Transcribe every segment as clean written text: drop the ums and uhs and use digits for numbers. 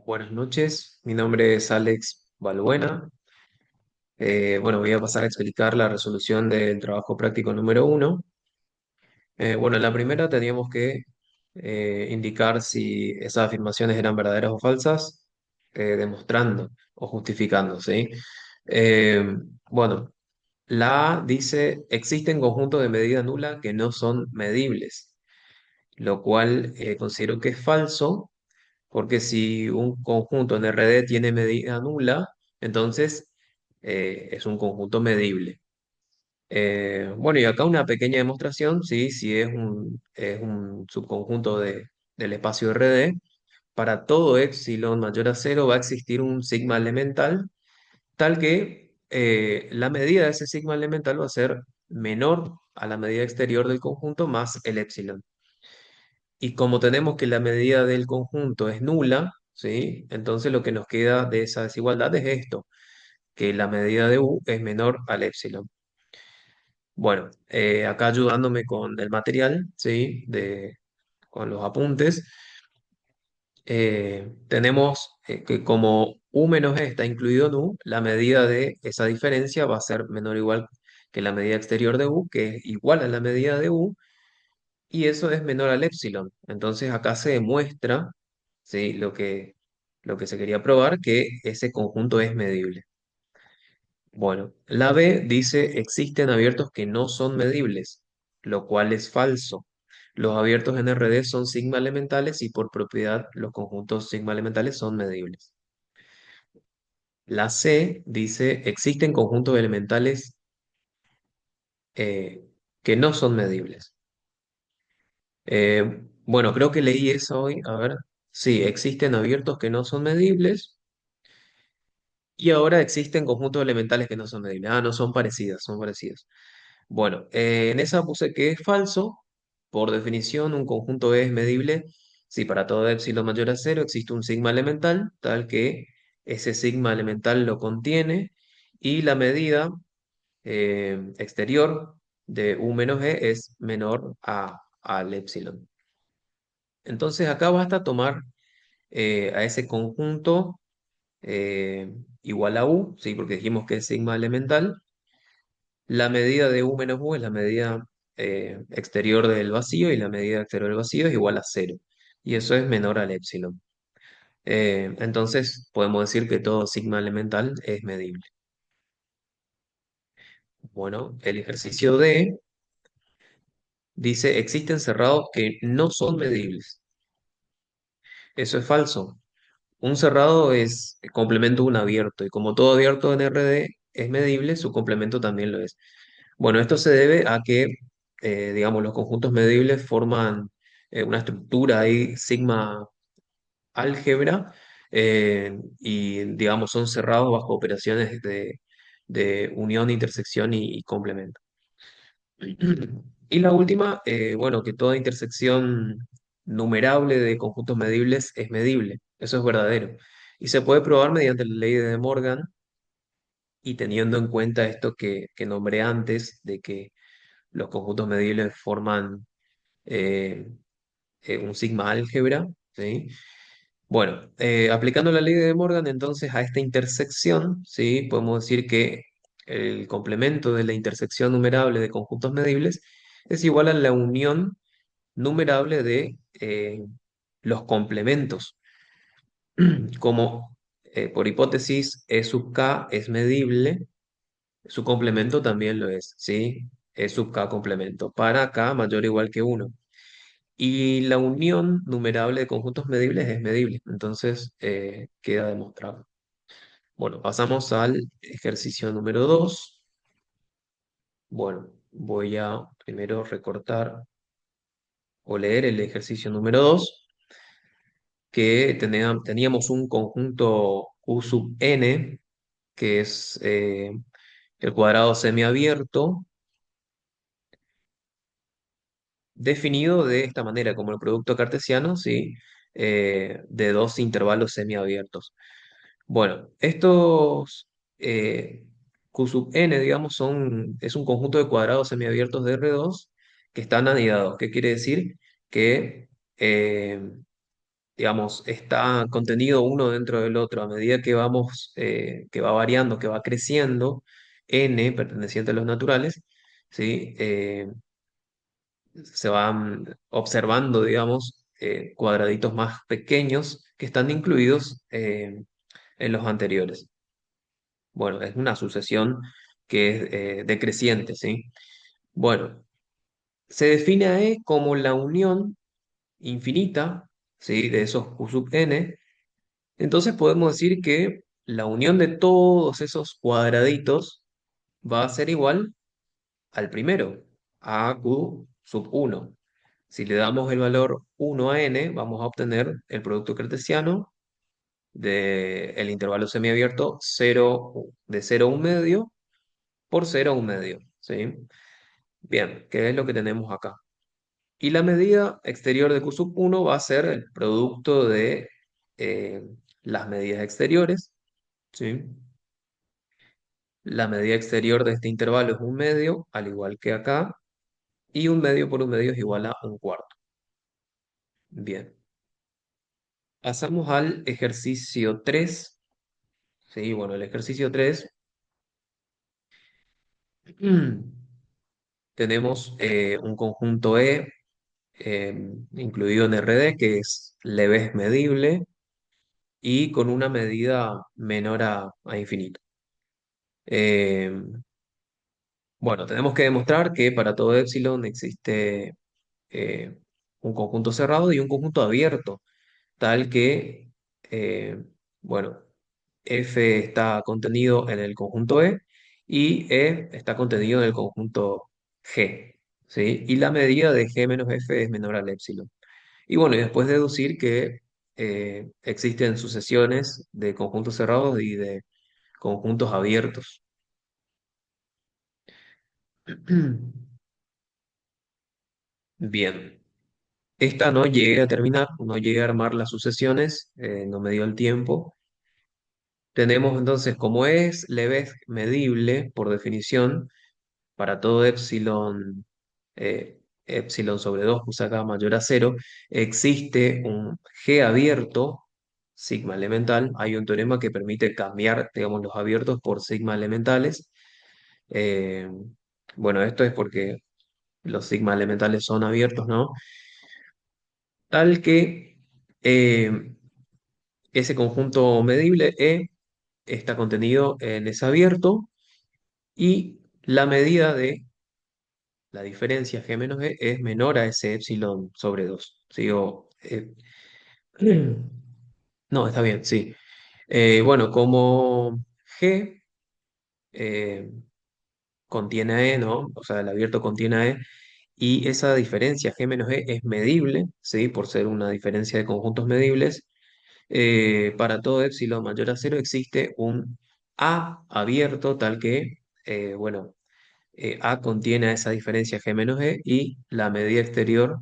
Buenas noches, mi nombre es Alex Balbuena. Bueno, voy a pasar a explicar la resolución del trabajo práctico número uno. Bueno, en la primera teníamos que indicar si esas afirmaciones eran verdaderas o falsas, demostrando o justificando, ¿sí? Eh, bueno, la A dice, existen conjuntos de medida nula que no son medibles, lo cual considero que es falso porque si un conjunto en RD tiene medida nula, entonces es un conjunto medible. Bueno, y acá una pequeña demostración, ¿sí? Si es un subconjunto del espacio RD, para todo epsilon mayor a cero va a existir un sigma elemental, tal que la medida de ese sigma elemental va a ser menor a la medida exterior del conjunto más el epsilon. Y como tenemos que la medida del conjunto es nula, ¿sí? Entonces lo que nos queda de esa desigualdad es esto, que la medida de u es menor al epsilon. Bueno, acá ayudándome con el material, ¿sí? Con los apuntes, tenemos que como u menos e está incluido en u, la medida de esa diferencia va a ser menor o igual que la medida exterior de u, que es igual a la medida de u, y eso es menor al epsilon. Entonces acá se demuestra, ¿sí? Lo que se quería probar, que ese conjunto es medible. Bueno, la B dice existen abiertos que no son medibles, lo cual es falso. Los abiertos en RD son sigma elementales y por propiedad los conjuntos sigma elementales son medibles. La C dice existen conjuntos elementales eh, que no son medibles. Bueno, creo que leí eso hoy. A ver. Sí, existen abiertos que no son medibles y ahora existen conjuntos elementales que no son medibles. Ah, no, son parecidas, son parecidas. Bueno, en esa puse que es falso. Por definición, un conjunto es medible si para todo epsilon mayor a cero existe un sigma elemental, tal que ese sigma elemental lo contiene y la medida exterior de u menos e es menor al epsilon. Entonces acá basta tomar a ese conjunto eh, igual a u, ¿sí? Porque dijimos que es sigma elemental. La medida de u menos u es la medida exterior del vacío y la medida exterior del vacío es igual a cero. Y eso es menor al epsilon. Entonces podemos decir que todo sigma elemental es medible. Bueno, el ejercicio D dice existen cerrados que no son medibles. Eso es falso. Un cerrado es complemento de un abierto y como todo abierto en RD es medible, su complemento también lo es. Bueno, esto se debe a que, digamos, los conjuntos medibles forman una estructura ahí, sigma álgebra, y, digamos, son cerrados bajo operaciones de unión, intersección y complemento. Y la última, bueno, que toda intersección numerable de conjuntos medibles es medible. Eso es verdadero. Y se puede probar mediante la ley de De Morgan y teniendo en cuenta esto que nombré antes, de que los conjuntos medibles forman eh, un sigma álgebra, ¿sí? Bueno, aplicando la ley de De Morgan, entonces a esta intersección, ¿sí? Podemos decir que el complemento de la intersección numerable de conjuntos medibles es igual a la unión numerable de los complementos. Como por hipótesis E sub k es medible, su complemento también lo es, ¿sí? E sub k complemento para k mayor o igual que uno. Y la unión numerable de conjuntos medibles es medible, entonces queda demostrado. Bueno, pasamos al ejercicio número 2. Bueno, voy a primero recortar o leer el ejercicio número 2, que teníamos un conjunto Q sub n, que es el cuadrado semiabierto, definido de esta manera, como el producto cartesiano, ¿sí? De dos intervalos semiabiertos. Bueno, estos Q sub n, digamos, es un conjunto de cuadrados semiabiertos de R2 que están anidados. ¿Qué quiere decir? Que digamos, está contenido uno dentro del otro a medida que vamos, que va variando, que va creciendo, n perteneciente a los naturales, ¿sí? Se van observando, digamos, cuadraditos más pequeños que están incluidos en los anteriores. Bueno, es una sucesión que es decreciente, ¿sí? Bueno, se define a E como la unión infinita, ¿sí? De esos Q sub n. Entonces podemos decir que la unión de todos esos cuadraditos va a ser igual al primero, a Q sub 1. Si le damos el valor 1 a n, vamos a obtener el producto cartesiano del intervalo semiabierto 0, de 0 a 1 medio por 0 a 1 medio, ¿sí? Bien, ¿qué es lo que tenemos acá? Y la medida exterior de Q sub 1 va a ser el producto de eh, las medidas exteriores, ¿sí? La medida exterior de este intervalo es 1 medio, al igual que acá, y 1 medio por 1 medio es igual a 1/4. Bien, pasamos al ejercicio 3. Sí, bueno, el ejercicio 3 tenemos un conjunto E incluido en RD que es leve medible y con una medida menor a infinito. Eh, bueno, tenemos que demostrar que para todo epsilon existe eh, un conjunto cerrado y un conjunto abierto, tal que, bueno, F está contenido en el conjunto E y E está contenido en el conjunto G, ¿sí? Y la medida de G menos F es menor al epsilon. Y bueno, y después deducir que existen sucesiones de conjuntos cerrados y de conjuntos abiertos. Bien, esta no llegué a terminar, no llegué a armar las sucesiones, no me dio el tiempo. Tenemos entonces, como es leve medible por definición, para todo epsilon, epsilon sobre 2 pues acá mayor a cero, existe un G abierto, sigma elemental. Hay un teorema que permite cambiar, digamos, los abiertos por sigma elementales. Eh, bueno, esto es porque los sigma elementales son abiertos, ¿no? Tal que eh, ese conjunto medible E está contenido en ese abierto y la medida de la diferencia G menos E es menor a ese epsilon sobre 2. ¿Sí? No, está bien, sí. Bueno, como G eh, contiene a E, ¿no? O sea, el abierto contiene a E, y esa diferencia G menos E es medible, ¿sí? Por ser una diferencia de conjuntos medibles. Para todo epsilon mayor a cero existe un A abierto tal que, bueno, A contiene a esa diferencia G menos E y la medida exterior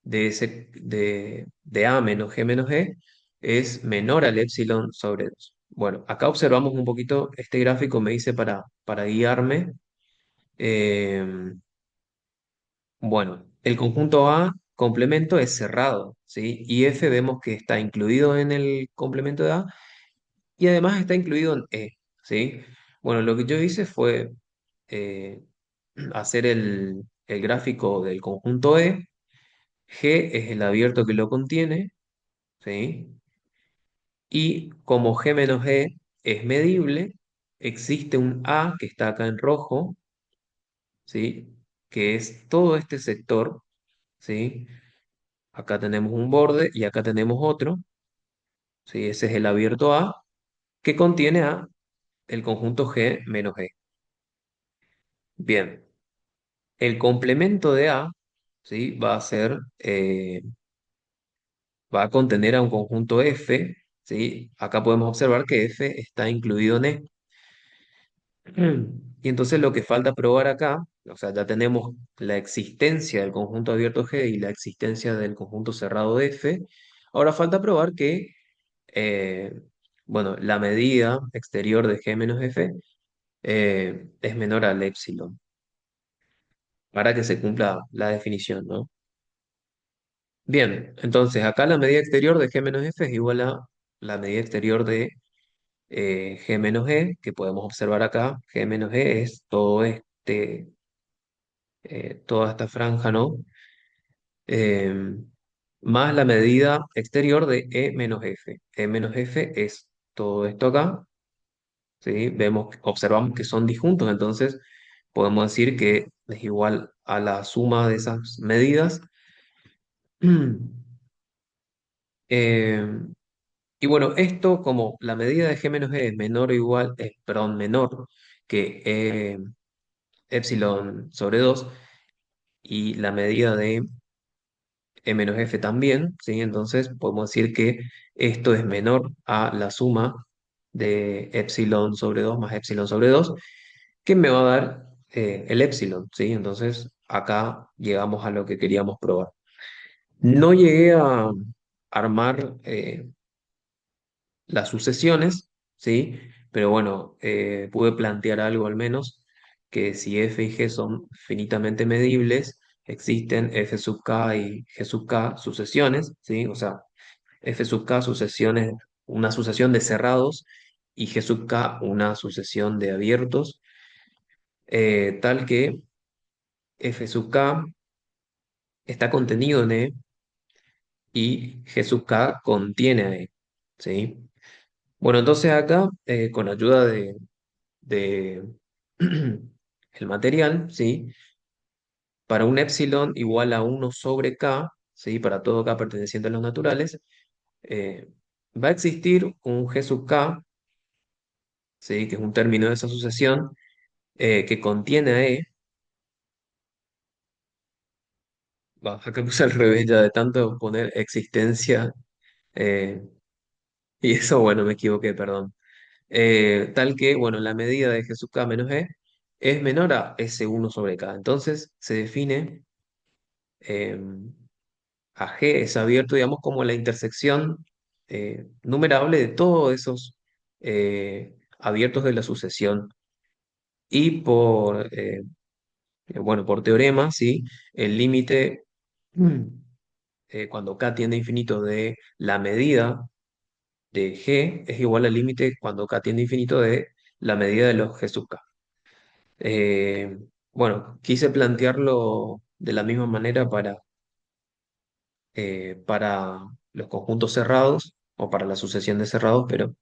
de A menos G menos E es menor al epsilon sobre 2. Bueno, acá observamos un poquito, este gráfico me hice para guiarme. Eh, bueno, el conjunto A complemento es cerrado, ¿sí? Y F vemos que está incluido en el complemento de A y además está incluido en E, ¿sí? Bueno, lo que yo hice fue eh, hacer el gráfico del conjunto E. G es el abierto que lo contiene, ¿sí? Y como G menos E es medible, existe un A que está acá en rojo, ¿sí? Que es todo este sector, ¿sí? Acá tenemos un borde y acá tenemos otro, ¿sí? Ese es el abierto A que contiene a el conjunto G menos E. Bien, el complemento de A, ¿sí? Va a contener a un conjunto F, ¿sí? Acá podemos observar que F está incluido en E. Y entonces lo que falta probar acá, o sea, ya tenemos la existencia del conjunto abierto G y la existencia del conjunto cerrado F. Ahora falta probar que, eh, bueno, la medida exterior de G menos F es menor al epsilon, para que se cumpla la definición, ¿no? Bien, entonces acá la medida exterior de G menos F es igual a la medida exterior de G menos E, que podemos observar acá. G menos E es todo toda esta franja, ¿no? Más la medida exterior de E menos F. E menos F es todo esto acá, ¿sí? Observamos que son disjuntos, entonces podemos decir que es igual a la suma de esas medidas. Em, y bueno, esto como la medida de G menos E es menor o igual, perdón, menor que epsilon sobre 2 y la medida de E menos F también, ¿sí? Entonces podemos decir que esto es menor a la suma de epsilon sobre 2 más epsilon sobre 2 que me va a dar el epsilon, ¿sí? Entonces acá llegamos a lo que queríamos probar. No llegué a armar las sucesiones, ¿sí? Pero bueno, pude plantear algo al menos, que si f y g son finitamente medibles, existen f sub k y g sub k sucesiones, ¿sí? O sea, f sub k sucesiones, una sucesión de cerrados y g sub k una sucesión de abiertos, tal que f sub k está contenido en E y g sub k contiene a E, ¿sí? Bueno, entonces acá, con ayuda de el material, ¿sí? Para un epsilon igual a 1 sobre k, ¿sí? Para todo k perteneciente a los naturales, eh, va a existir un g sub k, ¿sí? Que es un término de esa sucesión, que contiene a E. Acá puse al revés ya de tanto poner existencia, eh, y eso, bueno, me equivoqué, perdón. Tal que, bueno, la medida de g sub k menos E es menor a S1 sobre k. Entonces se define eh, a G es abierto, digamos, como la intersección numerable de todos esos abiertos de la sucesión. Y bueno, por teorema, ¿sí? El límite, mm, cuando k tiende a infinito de la medida de G es igual al límite cuando k tiende a infinito de la medida de los G sub k. Eh, bueno, quise plantearlo de la misma manera para los conjuntos cerrados o para la sucesión de cerrados, pero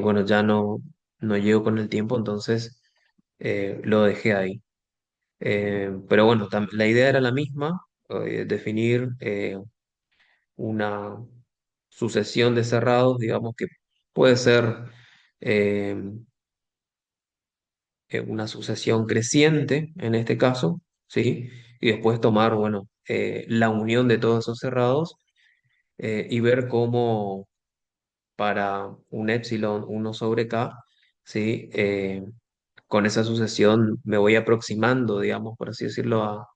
bueno, ya no llego con el tiempo, entonces lo dejé ahí. Pero bueno, la idea era la misma, definir una sucesión de cerrados, digamos que puede ser eh, una sucesión creciente en este caso, ¿sí? Y después tomar, bueno, la unión de todos esos cerrados y ver cómo para un epsilon 1 sobre k, ¿sí? Con esa sucesión me voy aproximando, digamos, por así decirlo, a,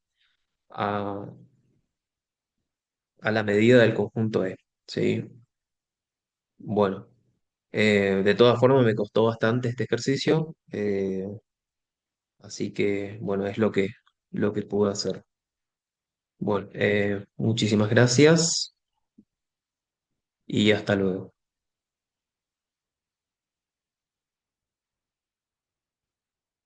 a la medida del conjunto E, ¿sí? Bueno, de todas formas me costó bastante este ejercicio, así que, bueno, es lo que pude hacer. Bueno, muchísimas gracias y hasta luego.